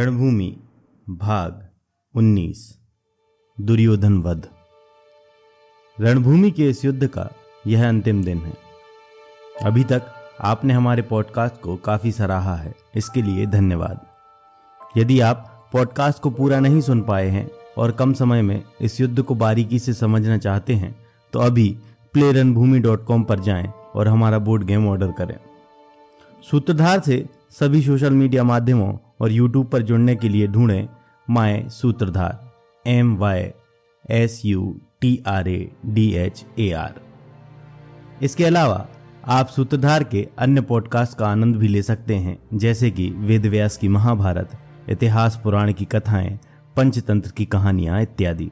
रणभूमि भाग 19 दुर्योधन वध। रणभूमि के इस युद्ध का यह अंतिम दिन है। अभी तक आपने हमारे पॉडकास्ट को काफ़ी सराहा है, इसके लिए धन्यवाद। यदि आप पॉडकास्ट को पूरा नहीं सुन पाए हैं और कम समय में इस युद्ध को बारीकी से समझना चाहते हैं तो अभी playranbhoomi.com पर जाएं और हमारा बोर्ड गेम ऑर्डर करें। सूत्रधार से सभी सोशल मीडिया माध्यमों और यूट्यूब पर जुड़ने के लिए ढूंढें माय सूत्रधार MYSUTRADHAR। इसके अलावा आप सूत्रधार के अन्य पॉडकास्ट का आनंद भी ले सकते हैं, जैसे कि वेदव्यास की महाभारत, इतिहास पुराण की कथाएं, पंचतंत्र की कहानियां इत्यादि।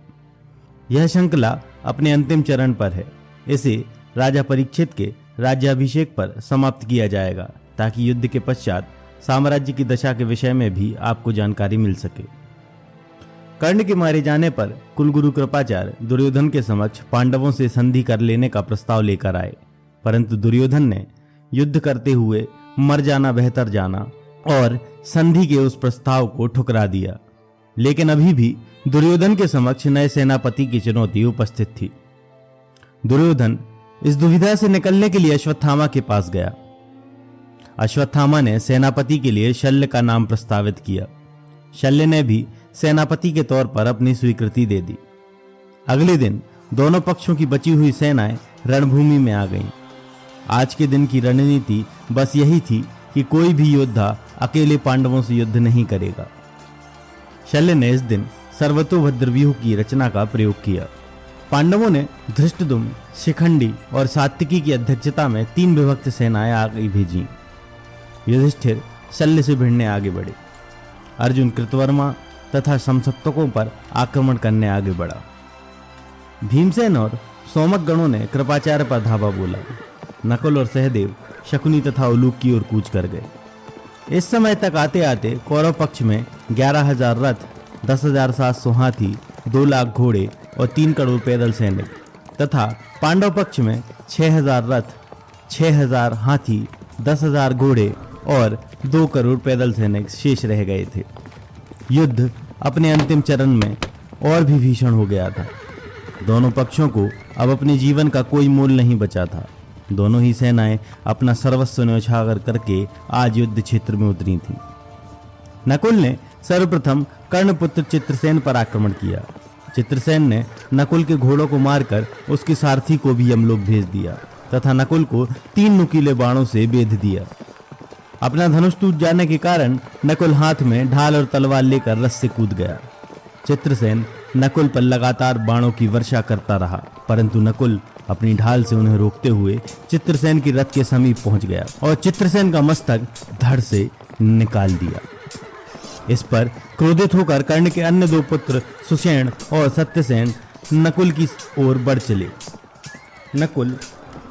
यह श्रृंखला अपने अंतिम चरण पर है। इसे राजा परीक्षित के राज्याभिषेक पर समाप्त किया जाएगा ताकि युद्ध के पश्चात साम्राज्य की दशा के विषय में भी आपको जानकारी मिल सके। कर्ण के मारे जाने पर कुलगुरु कृपाचार्य दुर्योधन के समक्ष पांडवों से संधि कर लेने का प्रस्ताव लेकर आए, परंतु दुर्योधन ने युद्ध करते हुए मर जाना बेहतर जाना और संधि के उस प्रस्ताव को ठुकरा दिया। लेकिन अभी भी दुर्योधन के समक्ष नए सेनापति की चुनौती उपस्थित थी। दुर्योधन इस दुविधा से निकलने के लिए अश्वत्थामा के पास गया। अश्वत्थामा ने सेनापति के लिए शल्य का नाम प्रस्तावित किया। शल्य ने भी सेनापति के तौर पर अपनी स्वीकृति दे दी। अगले दिन दोनों पक्षों की बची हुई सेनाएं रणभूमि में आ गईं। आज के दिन की रणनीति बस यही थी कि कोई भी योद्धा अकेले पांडवों से युद्ध नहीं करेगा। शल्य ने इस दिन सर्वतोभद्र व्यूह की रचना का प्रयोग किया। पांडवों ने धृष्टद्युम्न, शिखंडी और सात्विकी की अध्यक्षता में 3 विभक्त सेनाएं आगे भेजी। युधिष्ठिर शल्य से भिड़ने आगे बढ़े। अर्जुन कृतवर्मा तथा समसप्तकों पर आक्रमण करने आगे बढ़ा। भीमसेन और सोमक गणों ने कृपाचार्य पर धावा बोला। नकुल और सहदेव शकुनी तथा उलूक की ओर कूच कर गए। इस समय तक आते आते कौरव पक्ष में 11,000 रथ, 10,700 हाथी, 2 लाख घोड़े और 3 करोड़ पैदल सैनिक तथा पांडव पक्ष में 6,000 रथ, 6,000 हाथी, 10,000 घोड़े और 2 करोड़ पैदल सैनिक शेष रह गए थे। युद्ध अपने अंतिम चरण में और भी भीषण हो गया था। दोनों पक्षों को अब अपने जीवन का कोई मोल नहीं बचा था। दोनों ही सेनाएं अपना सर्वस्व न्यौछावर करके आज युद्ध क्षेत्र में उतरी थीं। नकुल ने सर्वप्रथम कर्णपुत्र चित्रसेन पर आक्रमण किया। चित्रसेन ने नकुल के घोड़ों को मारकर उसके सारथी को भी यमलोक भेज दिया तथा नकुल को 3 नुकीले बाणों से बेध दिया। अपना धनुष टूट जाने के कारण नकुल हाथ में ढाल और तलवार लेकर रथ से कूद गया। चित्रसेन नकुल पर लगातार बाणों की वर्षा करता रहा, परंतु नकुल अपनी ढाल से उन्हें रोकते हुए चित्रसेन की रथ के समीप पहुंच गया और चित्रसेन का मस्तक धड़ से निकाल दिया। इस पर क्रोधित होकर कर्ण के अन्य 2 पुत्र सुषेण और सत्यसेन नकुल की ओर बढ़ चले। नकुल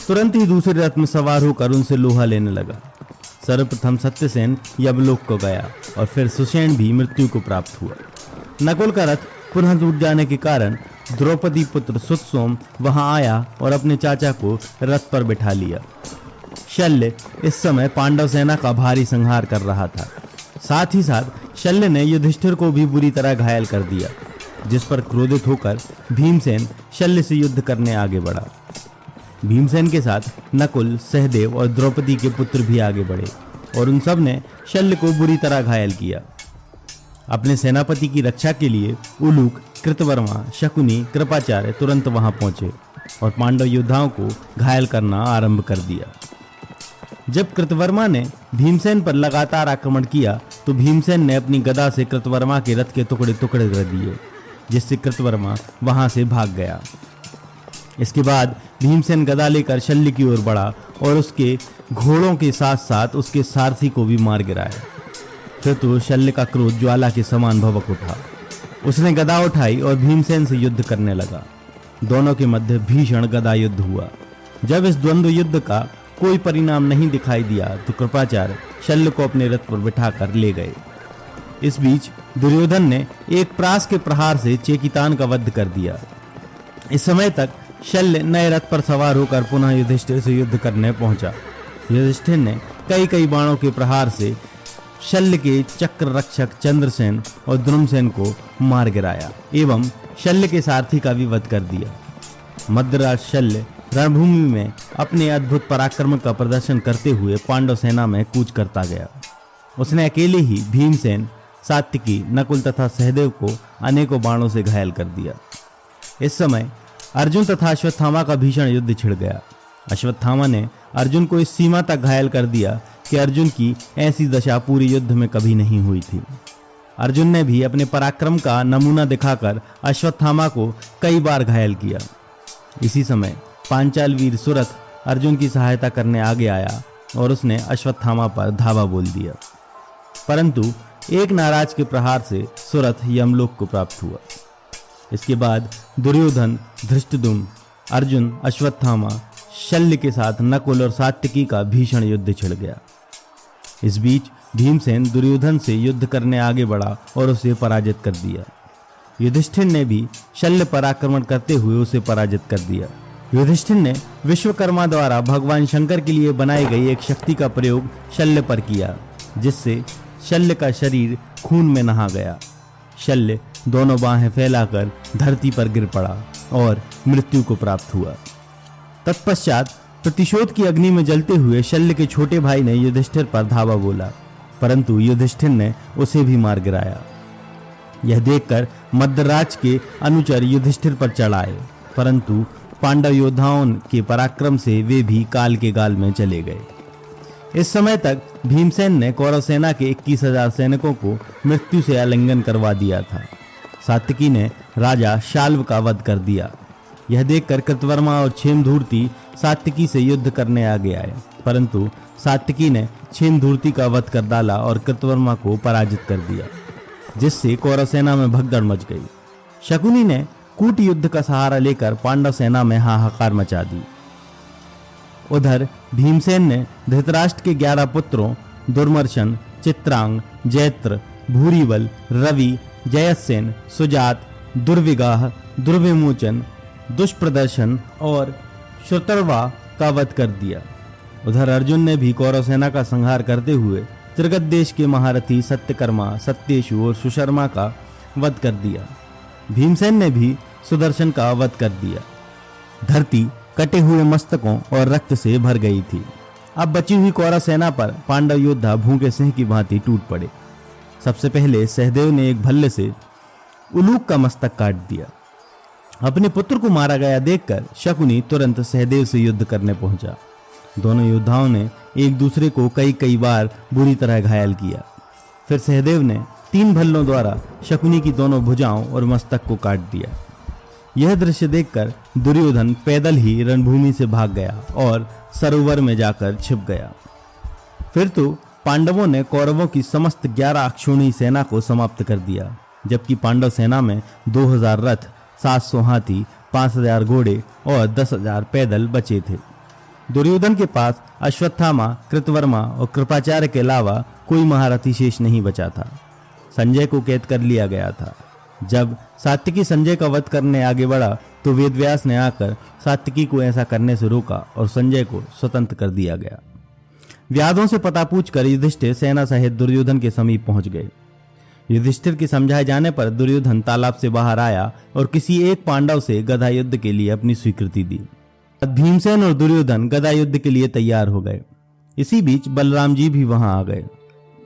तुरंत ही दूसरे रथ में सवार होकर उनसे लोहा लेने लगा। सर्वप्रथम सत्यसेन यमलोक को गया और फिर सुषेण भी मृत्यु को प्राप्त हुआ। नकुल का रथ पुनः टूट जाने के कारण द्रौपदी पुत्र सुतसोम वहां आया और अपने चाचा को रथ पर बिठा लिया। शल्य इस समय पांडव सेना का भारी संहार कर रहा था। साथ ही साथ शल्य ने युधिष्ठिर को भी बुरी तरह घायल कर दिया, जिस पर क्रोधित होकर भीमसेन शल्य से युद्ध करने आगे बढ़ा। भीमसेन के साथ नकुल, सहदेव और द्रौपदी के पुत्र भी आगे बढ़े और उन सब ने शल्य को बुरी तरह घायल किया। अपने सेनापति की रक्षा के लिए उलूक, कृतवर्मा, शकुनी, कृपाचार्य तुरंत वहां पहुंचे और पांडव योद्धाओं को घायल करना आरंभ कर दिया। जब कृतवर्मा ने भीमसेन पर लगातार आक्रमण किया तो भीमसेन ने अपनी गदा से कृतवर्मा के रथ के टुकड़े टुकड़े कर दिए, जिससे कृतवर्मा वहां से भाग गया। इसके बाद भीमसेन गदा लेकर शल्य की ओर बढ़ा और उसके घोड़ों के साथ साथ उसके सारथी को भी मार गिराया। फिर तो शल्य का क्रोध ज्वाला के समान भभक उठा। उसने गदा उठाई और भीमसेन से युद्ध करने लगा। दोनों के मध्य भीषण गदा युद्ध हुआ। जब इस द्वंद्व युद्ध का कोई परिणाम नहीं दिखाई दिया तो कृपाचार्य शल्य को अपने रथ पर बिठाकर ले गए। इस बीच दुर्योधन ने एक प्रास के प्रहार से चेकितान का वध कर दिया। इस समय तक शल्य नए रथ पर सवार होकर पुनः युधिष्ठिर से युद्ध करने पहुंचा। युधिष्ठिर ने कई बाणों के प्रहार से शल्य के चक्र रक्षक चंद्रसेन और द्रुमसेन को मार गिराया एवं शल्य के सारथी का भी वध कर दिया। मद्राज शल्य रणभूमि में अपने अद्भुत पराक्रम का प्रदर्शन करते हुए पांडव सेना में कूच करता गया। उसने अकेले ही भीमसेन, सात्यकी, नकुल तथा सहदेव को अनेकों बाणों से घायल कर दिया। इस समय अर्जुन तथा अश्वत्थामा का भीषण युद्ध छिड़ गया। अश्वत्थामा ने अर्जुन को इस सीमा तक घायल कर दिया कि अर्जुन की ऐसी दशा पूरी युद्ध में कभी नहीं हुई थी। अर्जुन ने भी अपने पराक्रम का नमूना दिखाकर अश्वत्थामा को कई बार घायल किया। इसी समय पांचाल वीर सुरथ अर्जुन की सहायता करने आगे आया और उसने अश्वत्थामा पर धावा बोल दिया, परंतु एक नाराज के प्रहार से सुरथ यमलोक को प्राप्त हुआ। इसके बाद दुर्योधन, धृष्टद्युम्न, अर्जुन, अश्वत्थामा, शल्य के साथ नकुल और सात्यकी का भीषण युद्ध छिड़ गया। इस बीच भीमसेन दुर्योधन से युद्ध करने आगे बढ़ा और उसे पराजित कर दिया। युधिष्ठिर ने भी शल्य पर आक्रमण करते हुए उसे पराजित कर दिया। युधिष्ठिर ने विश्वकर्मा द्वारा भगवान शंकर के लिए बनाई गई एक शक्ति का प्रयोग शल्य पर किया, जिससे शल्य का शरीर खून में नहा गया। शल्य दोनों बाहें फैलाकर धरती पर गिर पड़ा और मृत्यु को प्राप्त हुआ। तत्पश्चात प्रतिशोध की अग्नि में जलते हुए शल्य के छोटे भाई ने युधिष्ठिर पर धावा बोला, परंतु युधिष्ठिर ने उसे भी मार गिराया। यह देखकर मद्राज के अनुचर युधिष्ठिर पर चढ़ आए, परंतु पांडव योद्धाओं के पराक्रम से वे भी काल के गाल में चले गए। इस समय तक भीमसेन ने कौरव सेना के 21,000 सैनिकों को मृत्यु से आलिंगन करवा दिया था। सात्यकी ने राजा शाल्व का वध कर दिया। यह देखकर कृतवर्मा और क्षेमधूर्ति सात्यकी से युद्ध करने आगे आए, परंतु सात्यकी ने क्षेमधूर्ति का वध कर डाला और कृतवर्मा को पराजित कर दिया, जिससे कौरव सेना में भगदड़ मच गई। शकुनी ने कूट युद्ध का सहारा लेकर पांडव सेना में हाहाकार मचा दी। उधर भीमसेन ने धृतराष्ट्र के 11 पुत्रों दुर्मर्शन, चित्रांग, जैत्र, भूरिबल, रवि, जयसेन, सुजात, दुर्विगाह, दुर्विमोचन, दुष्प्रदर्शन और श्रुतर्वा का वध कर दिया। उधर अर्जुन ने भी कौरव सेना का संहार करते हुए त्रिगत देश के महारथी सत्यकर्मा, सत्येशु और सुशर्मा का वध कर दिया। भीमसेन ने भी सुदर्शन का वध कर दिया। धरती कटे हुए मस्तकों और रक्त से भर गई थी। अब बची हुई कौरव सेना पर पांडव योद्धा भूखे सिंह की भांति टूट पड़े। सबसे पहले सहदेव ने एक भल्ले से उलूक का मस्तक काट दिया। अपने पुत्र को मारा गया देखकर शकुनी तुरंत सहदेव से युद्ध करने पहुंचा। दोनों योद्धाओं ने एक दूसरे को कई बार बुरी तरह घायल किया। फिर सहदेव ने 3 भल्लों द्वारा शकुनी की दोनों भुजाओं और मस्तक को काट दिया। यह दृश्य देखकर दुर्योधन पैदल ही रणभूमि से भाग गया और सरोवर में जाकर छिप गया। फिर तो पांडवों ने कौरवों की समस्त 11 अक्षौहिणी सेना को समाप्त कर दिया, जबकि पांडव सेना में 2000 रथ, 700 हाथी, 5000 घोड़े और 10,000 पैदल बचे थे। दुर्योधन के पास अश्वत्थामा, कृतवर्मा और कृपाचार्य के अलावा कोई महारथी शेष नहीं बचा था। संजय को कैद कर लिया गया था। जब सात्यकी संजय का वध करने आगे बढ़ा तो वेदव्यास ने आकर सात्यकी को ऐसा करने से रोका और संजय को स्वतंत्र कर दिया गया। व्याधों से पता पूछकर युधिष्ठिर सेना सहित दुर्योधन के समीप पहुंच गए। युधिष्ठिर के समझाए जाने पर दुर्योधन तालाब से बाहर आया और किसी एक पांडव से गदा युद्ध के लिए अपनी स्वीकृति दी। भीमसेन और दुर्योधन गदा युद्ध के लिए तैयार हो गए। इसी बीच बलराम जी भी वहां आ गए।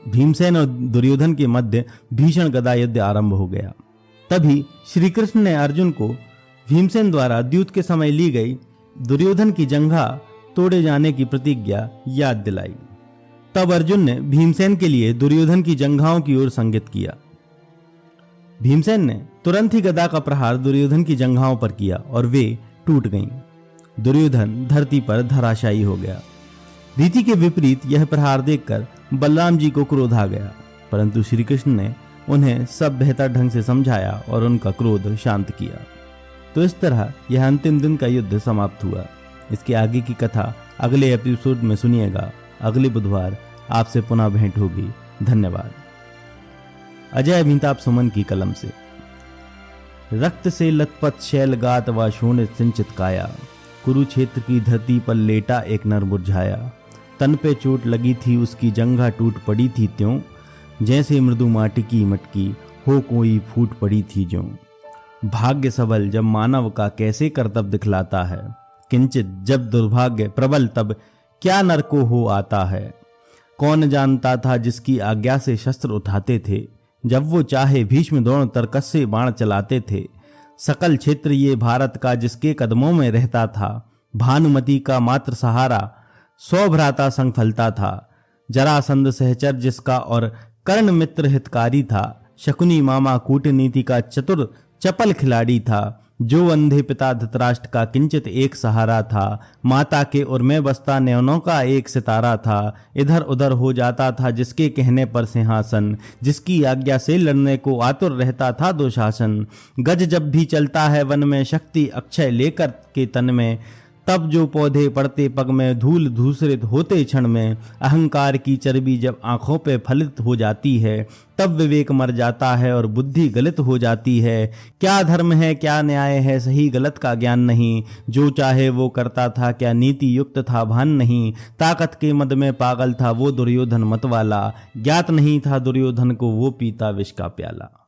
भीमसेन और दुर्योधन के मध्य भीषण गदा युद्ध आरंभ हो गया। तभी श्री कृष्ण ने अर्जुन को भीमसेन द्वारा द्यूत के समय ली गई दुर्योधन की जंघा तोड़े जाने की प्रतिज्ञा याद दिलाई। तब अर्जुन ने भीमसेन के लिए दुर्योधन की जंघाओं की ओर संगित किया। भीमसेन ने तुरंत ही गदा का प्रहार दुर्योधन की जंघाओं पर किया और वे टूट गईं। दुर्योधन धरती पर धराशायी हो गया। रीति के विपरीत यह प्रहार देखकर बलराम जी को क्रोध आ गया, परंतु श्री कृष्ण ने उन्हें सब बेहतर ढंग से समझाया और उनका क्रोध शांत किया। तो इस तरह यह अंतिम दिन का युद्ध समाप्त हुआ। इसके आगे की कथा अगले एपिसोड में सुनिएगा। अगले बुधवार आपसे पुनः भेंट होगी। धन्यवाद। अजय अमिताभ सुमन की कलम से। रक्त से लथपथ शैलगात व शोणित सिंचित काया, कुरुक्षेत्र की धरती पर लेटा एक नर मुरझाया। तन पे चोट लगी थी उसकी जंघा टूट पड़ी थी त्यों, जैसे मृदु माटी की मटकी हो कोई फूट पड़ी थी जो। भाग्य सबल जब मानव का कैसे कर्तव्य दिखलाता है, किंचित जब दुर्भाग्य प्रबल तब क्या नर को हो आता है। कौन जानता था जिसकी आज्ञा से शस्त्र उठाते थे, जब वो चाहे भीष्म द्रोण तरकस से बाण चलाते थे। सकल क्षेत्र ये भारत का जिसके कदमों में रहता था, भानुमति का मात्र सहारा 100 भ्राता संग फलता था। जरासंध सहचर जिसका और कर्ण मित्र हितकारी था, शकुनी मामा कूटनीति का चतुर चपल खिलाड़ी था। जो अंधे पिता धृतराष्ट्र का किंचित एक सहारा था, माता के उर में बसता नयनों का एक सितारा था। इधर उधर हो जाता था जिसके कहने पर सिंहासन, जिसकी आज्ञा से लड़ने को आतुर रहता था दुशासन। गज जब भी चलता है वन में शक्ति अक्षय लेकर के तन में, तब जो पौधे पड़ते पग में धूल धूसरित होते क्षण में। अहंकार की चर्बी जब आंखों पे फलित हो जाती है, तब विवेक मर जाता है और बुद्धि गलित हो जाती है। क्या धर्म है क्या न्याय है सही गलत का ज्ञान नहीं, जो चाहे वो करता था क्या नीति युक्त था भान नहीं। ताकत के मद में पागल था वो दुर्योधन मतवाला, ज्ञात नहीं था दुर्योधन को वो पीता विष का प्याला।